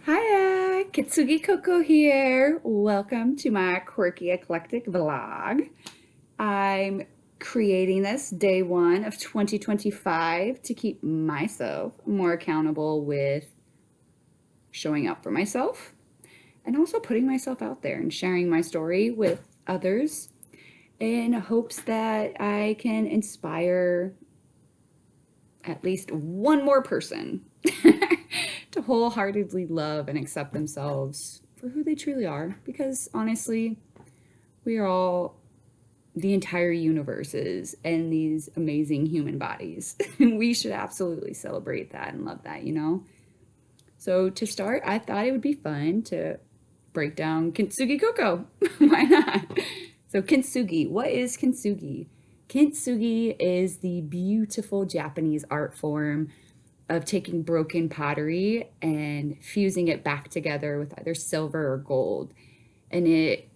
Hiya, Kintsugi Koko here. Welcome to my quirky eclectic vlog. I'm creating this day one of 2025 to keep myself more accountable with showing up for myself and also putting myself out there and sharing my story with others in hopes that I can inspire at least one more person to wholeheartedly love and accept themselves for who they truly are. Because honestly, we are all the entire universes and these amazing human bodies. We should absolutely celebrate that and love that, you know? So to start, I thought it would be fun to break down Kintsugi Koko. Why not? So Kintsugi, what is Kintsugi? Kintsugi is the beautiful Japanese art form of taking broken pottery and fusing it back together with either silver or gold. And it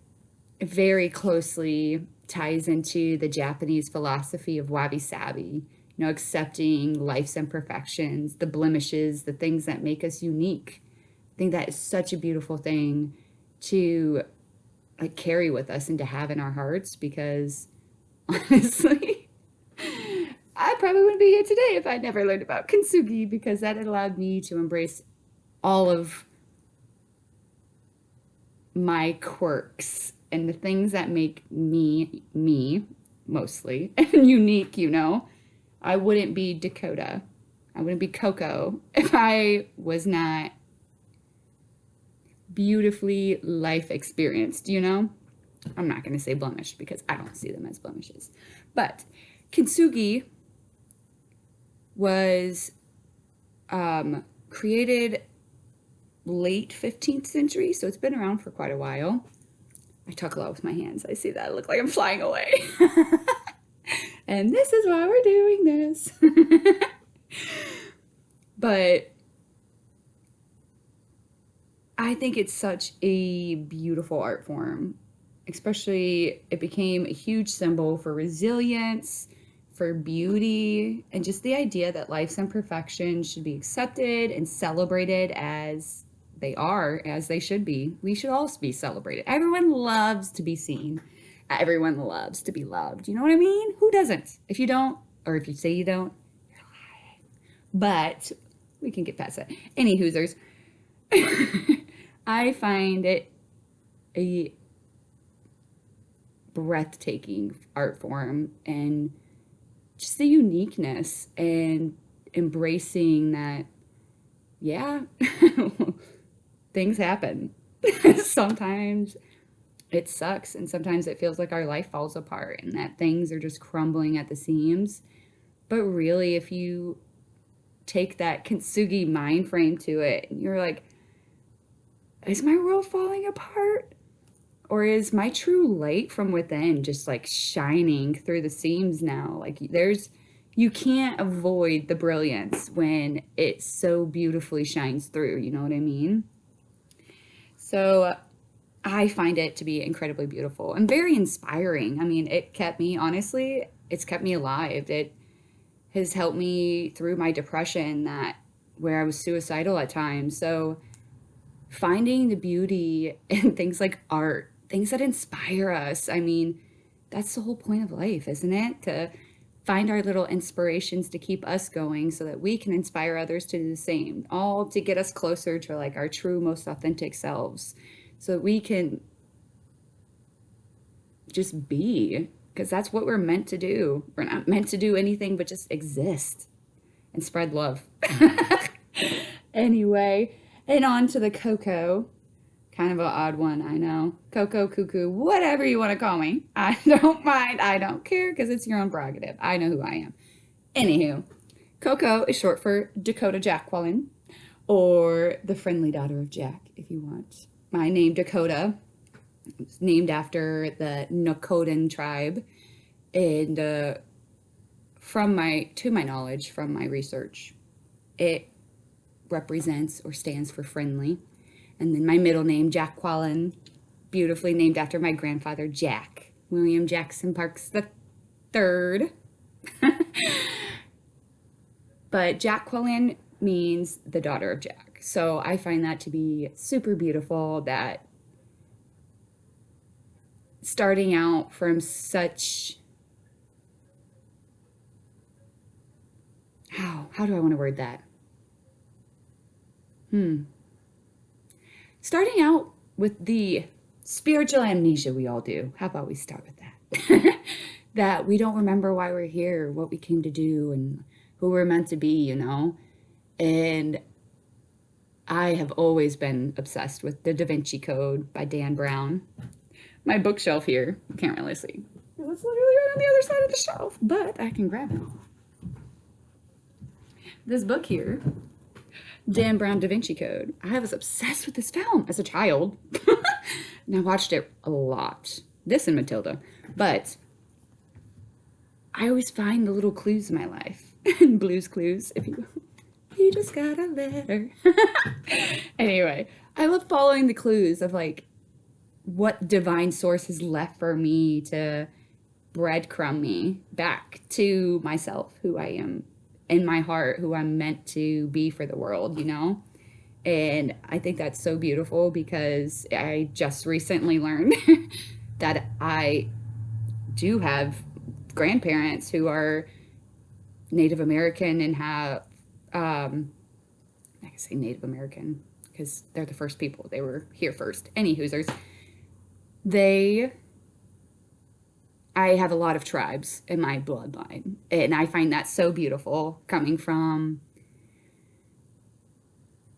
very closely ties into the Japanese philosophy of wabi-sabi, accepting life's imperfections, the blemishes, the things that make us unique. I think that is such a beautiful thing to carry with us and to have in our hearts because honestly, I probably wouldn't be here today if I'd never learned about Kintsugi because that allowed me to embrace all of my quirks and the things that make me, me mostly, and unique, I wouldn't be Dakota. I wouldn't be Coco if I was not beautifully life experienced. I'm not going to say blemished because I don't see them as blemishes. But Kintsugi was created late 15th century, so it's been around for quite a while. I talk a lot with my hands. I see that. I look like I'm flying away. And this is why we're doing this. But I think it's such a beautiful art form. Especially, it became a huge symbol for resilience, for beauty, and just the idea that life's imperfections should be accepted and celebrated as they are, as they should be. We should all be celebrated. Everyone loves to be seen. Everyone loves to be loved. You know what I mean? Who doesn't? If you don't, or if you say you don't, you're lying. But we can get past that. Any hoosers. I find it a breathtaking art form and just the uniqueness and embracing that, yeah, things happen. Sometimes it sucks and sometimes it feels like our life falls apart and that things are just crumbling at the seams. But really, if you take that Kintsugi mind frame to it and you're like, is my world falling apart? Or is my true light from within just like shining through the seams now? Like you can't avoid the brilliance when it so beautifully shines through, you know what I mean? So I find it to be incredibly beautiful and very inspiring. I mean, it's kept me alive. It has helped me through my depression where I was suicidal at times. So finding the beauty in things like art, things that inspire us. I mean, that's the whole point of life, isn't it? To find our little inspirations to keep us going so that we can inspire others to do the same, all to get us closer to like our true, most authentic selves so that we can just be, because that's what we're meant to do. We're not meant to do anything but just exist and spread love. Anyway, and on to the Coco. Kind of an odd one, I know. Coco, cuckoo, whatever you want to call me. I don't mind. I don't care because it's your own prerogative. I know who I am. Anywho, Coco is short for Dakota Jacqueline, or the friendly daughter of Jack, if you want. My name, Dakota, is named after the Nakotan tribe. And to my knowledge, from my research, it represents or stands for friendly. And then my middle name, Jacqueline, beautifully named after my grandfather, Jack, William Jackson Parks III. But Jacqueline means the daughter of Jack. So I find that to be super beautiful, that starting out from such, how do I want to word that? Starting out with the spiritual amnesia we all do. How about we start with that? That we don't remember why we're here, what we came to do, and who we're meant to be, you know? And I have always been obsessed with The Da Vinci Code by Dan Brown. My bookshelf here, you can't really see. It's literally right on the other side of the shelf, but I can grab it. This book here, Dan Brown Da Vinci Code. I was obsessed with this film as a child. And I watched it a lot. This and Matilda. But I always find the little clues in my life. Blues Clues, if you will. You just got a letter. Anyway, I love following the clues of like what divine source has left for me to breadcrumb me back to myself, who I am in my heart, who I'm meant to be for the world, you know? And I think that's so beautiful because I just recently learned that I do have grandparents who are Native American and have, I can say Native American because they're the first people. They were here first. Any Hoosers. I have a lot of tribes in my bloodline, and I find that so beautiful coming from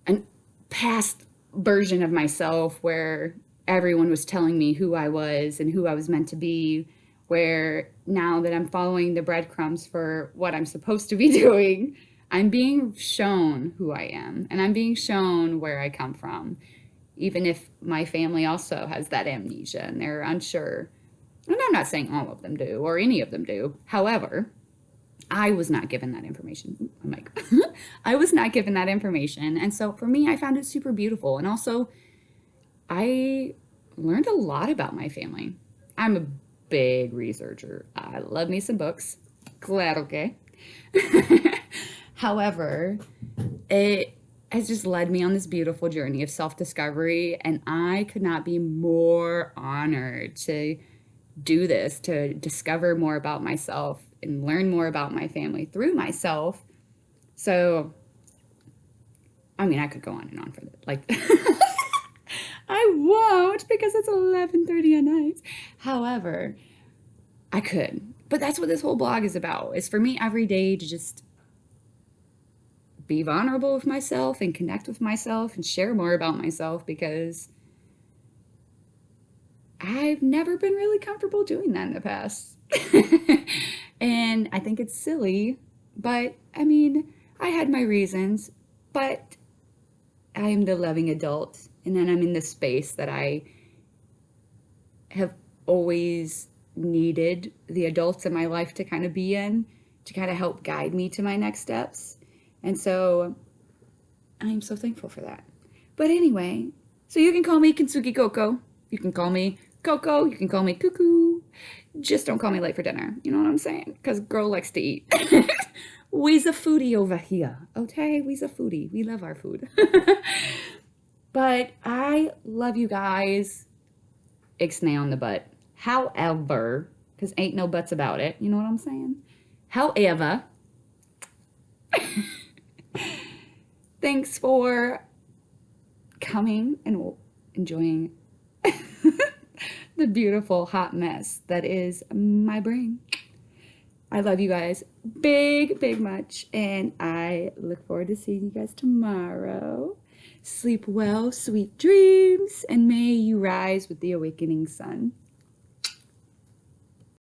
a past version of myself where everyone was telling me who I was and who I was meant to be, where now that I'm following the breadcrumbs for what I'm supposed to be doing, I'm being shown who I am, and I'm being shown where I come from, even if my family also has that amnesia and they're unsure. And I'm not saying all of them do or any of them do. However, I was not given that information. I'm like, I was not given that information. And so for me, I found it super beautiful. And also, I learned a lot about my family. I'm a big researcher. I love me some books. Glad, okay. However, it has just led me on this beautiful journey of self-discovery. And I could not be more honored to do this, to discover more about myself and learn more about my family through myself. So, I mean, I could go on and on for that. Like, I won't because it's 11:30 at night. However, I could. But that's what this whole blog is about. Is for me every day to just be vulnerable with myself and connect with myself and share more about myself, because I've never been really comfortable doing that in the past. And I think it's silly, but I mean, I had my reasons, but I am the loving adult, and then I'm in the space that I have always needed the adults in my life to kind of be in, to kind of help guide me to my next steps. And so I'm so thankful for that. But anyway, so you can call me Kintsugi Koko. You can call me Coco. You can call me Cuckoo. Just don't call me late for dinner. You know what I'm saying? Because girl likes to eat. We's a foodie over here. Okay? We's a foodie. We love our food. But I love you guys. Ixnay on the butt. However, because ain't no buts about it. You know what I'm saying? However, thanks for coming and enjoying the beautiful hot mess that is my brain. I love you guys big, big much, and I look forward to seeing you guys tomorrow. Sleep well, sweet dreams, and may you rise with the awakening sun.